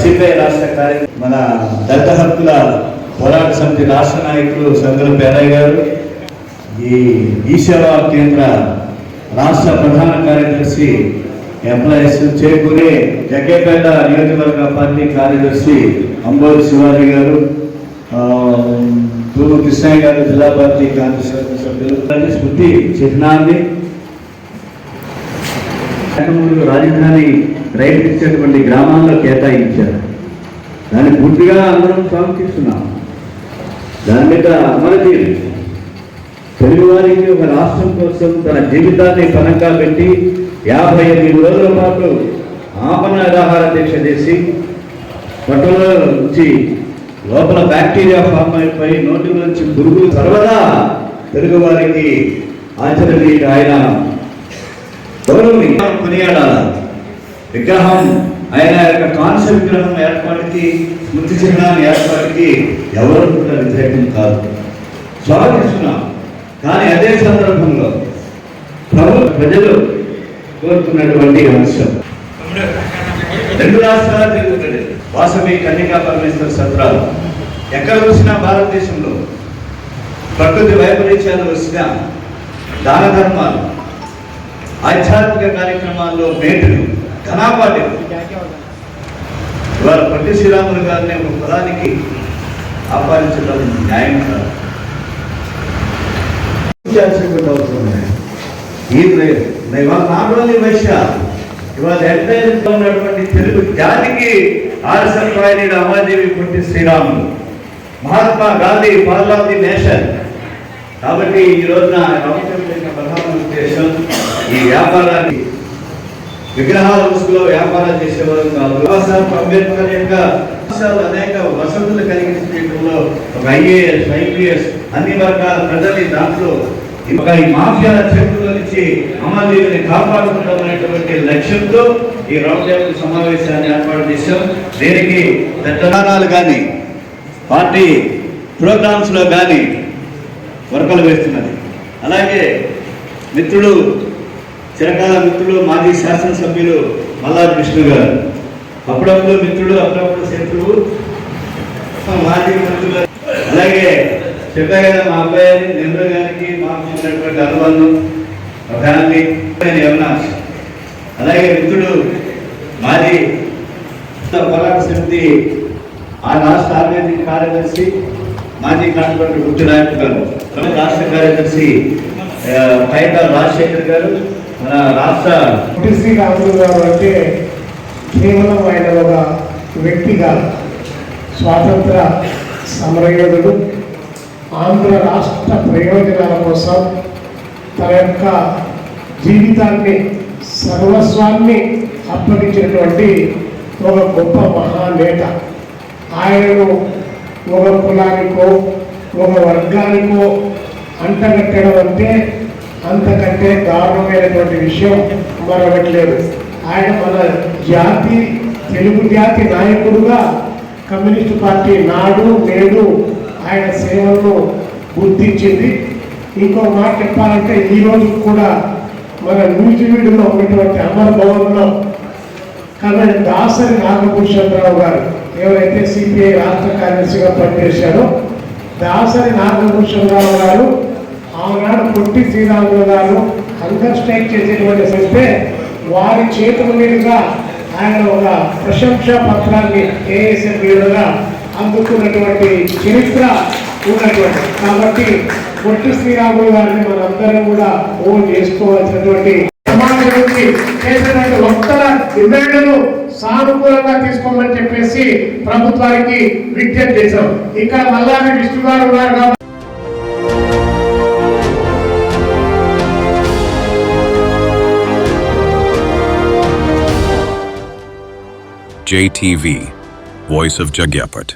CPI రాష్ట్ర కార్యక్రమం మన దళిత హక్కుల పోరాట సమితి రాష్ట్ర నాయకులు సంగల పేరయ్య గారు, ఈ సేవా కేంద్ర రాష్ట్ర ప్రధాన కార్యదర్శి ఎంప్లాయీస్ చేకూరే జగ్గేపేట నియోజకవర్గ పార్టీ కార్యదర్శి అంబోజు శివాజీ గారు, తూరు కృష్ణయ్య గారు, జిల్లా పార్టీ కార్యదర్శి సభ్యులు, స్మృతి చిహ్నాన్ని రాజధాని రైలు ఇచ్చేటువంటి గ్రామాల్లో కేటాయించారు. దాన్ని పూర్తిగా అందరం సమర్థిస్తున్నాం. దాని మీద అమరజీవి తెలుగువారికి ఒక రాష్ట్రం కోసం తన జీవితాన్ని పనంగా పెట్టి 58 రోజుల పాటు ఆపణ నిరాహార దీక్ష చేసి పొట్టలో నుంచి లోపల బ్యాక్టీరియా ఫామ్ అయిపోయి నోటి నుంచి పురుగులు సర్వదా తెలుగువారికి ఆచరణీయ ఆయన కొనియాడాల విగ్రహం, ఆయన యొక్క కాంస్య విగ్రహం ఏర్పాటుకి, స్మృతి చిహ్నాన్ని ఏర్పాటుకి ఎవరు కూడా వ్యతిరేకం కాదు, స్వాగతిస్తున్నాం. కానీ అదే సందర్భంలో ప్రజలు కోరుతున్నటువంటి అంశం 2 రాష్ట్రాలు జరుగుతుంది. వాసవి కన్యకా పరమేశ్వర సత్రాలు ఎక్కడ చూసినా భారతదేశంలో ప్రకృతి వైపరీత్యాలు వచ్చిన దాన ధర్మాలు, ఆధ్యాత్మిక కార్యక్రమాల్లో మేటులు, ఘనాపాటి ఇవాళ పొట్టి శ్రీరాములు గారిని ఒక పదానికి ఆహ్వానించడం న్యాయం కాదు. ఇవాళ నాగోలి వైశ్య ఇవాళ ఎంటైర్ ఉన్నటువంటి తెలుగు జాతికి ఆర్ఎస్ఎస్ అమరజీవి Potti Sriramulu, Mahatma Gandhi father of the nation. కాబట్టి ఈ రోజున ప్రధాన ఉద్దేశం ఈ వ్యాపారాన్ని విగ్రహాల ముసుగులో వ్యాపారం చేసేవారు కాదు. అంబేద్కర్ యొక్క అనేక వసతులు కలిగించడంలో ఒక ఐఏఎస్, ఐపీఎస్ అన్ని వర్గాల ప్రజల్ని దాంట్లో ఒక ఈ మాఫియాల చేతుల నుంచి అమరజీవిని కాపాడుకుంటాం అనేటువంటి లక్ష్యంతో ఈ రౌండ్ టేబుల్ సమావేశాన్ని ఏర్పాటు చేశాం. దీనికి ప్రధానాలు కానీ పార్టీ ప్రోగ్రామ్స్ లో కానీ వర్కలు వేస్తున్నది. అలాగే మిత్రుడు, చిరకాల మిత్రులు, మాజీ శాసనసభ్యులు మల్లాది విష్ణు గారు, అప్పుడప్పుడు మిత్రుడు, అప్పుడప్పుడు శత్రువు, మాజీ మిత్రులు. అలాగే చెప్పా కదా మా అబ్బాయి నెహ్రూ గారికి మాకు ఉన్నటువంటి అనుబంధం, ఫ్యామిలీ అవినాష్. అలాగే మిత్రుడు మాజీ పోరాట సమితి ఆ రాష్ట్ర ఆర్గనైజింగ్ కార్యదర్శి, మాజీ కాన్స్టిట్యూంట్ గుర్తు నాయకులు గారు, రాష్ట్ర కార్యదర్శి పైకల్ రాజశేఖర్ గారు, మన రాష్ట్ర శ్రీరాములు గారు అంటే కేవలం ఆయన ఒక వ్యక్తిగా స్వాతంత్ర సమరయోధుడు, ఆంధ్ర రాష్ట్ర ప్రయోజనాల కోసం తన యొక్క జీవితాన్ని, సర్వస్వాన్ని అప్పగించినటువంటి ఒక గొప్ప మహానేత. ఆయనను ఒక కులానికో ఒక వర్గానికో అంటగట్టడం అంటే అంతకంటే దారుణమైనటువంటి విషయం మరొకటి లేదు. ఆయన మన జాతి, తెలుగు జాతి నాయకుడుగా కమ్యూనిస్టు పార్టీ నాడు నేడు ఆయన సేవలను గుర్తించింది. ఇంకో మాట చెప్పాలంటే ఈరోజు కూడా మన నూజివీడులో ఉన్నటువంటి అమర్ భవన్లో కాబట్టి దాసరి నాగభూషణరావు గారు ఎవరైతే సిపిఐ రాష్ట్ర కార్యదర్శిగా పనిచేశారో, దాసరి నాగభూషణరావు గారు ఆనాడు పొట్టి శ్రీరాములు గారు హంగర్ స్ట్రైక్ చేసేటువంటి వస్తే వారి చేతుల మీదుగా ఆయన ఒక ప్రశంసా పత్రాన్ని ఏఎస్ఎఫ్ లీడర్గా అందుకున్నటువంటి చరిత్ర ఉన్నటువంటి. కాబట్టి పొట్టి శ్రీరాములు గారిని మనందరం కూడా ఓన్ చేసుకోవాల్సినటువంటి సమాజానికి చేసినటువంటి వక్తల డిమాండ్ను సానుకూలంగా తీసుకోమని చెప్పేసి ప్రభుత్వానికి విజ్ఞప్తి చేశాం. ఇక్కడ మల్లాది విష్ణు గారు ఉన్నారు కాబట్టి JTV, Voice of Jagyapet.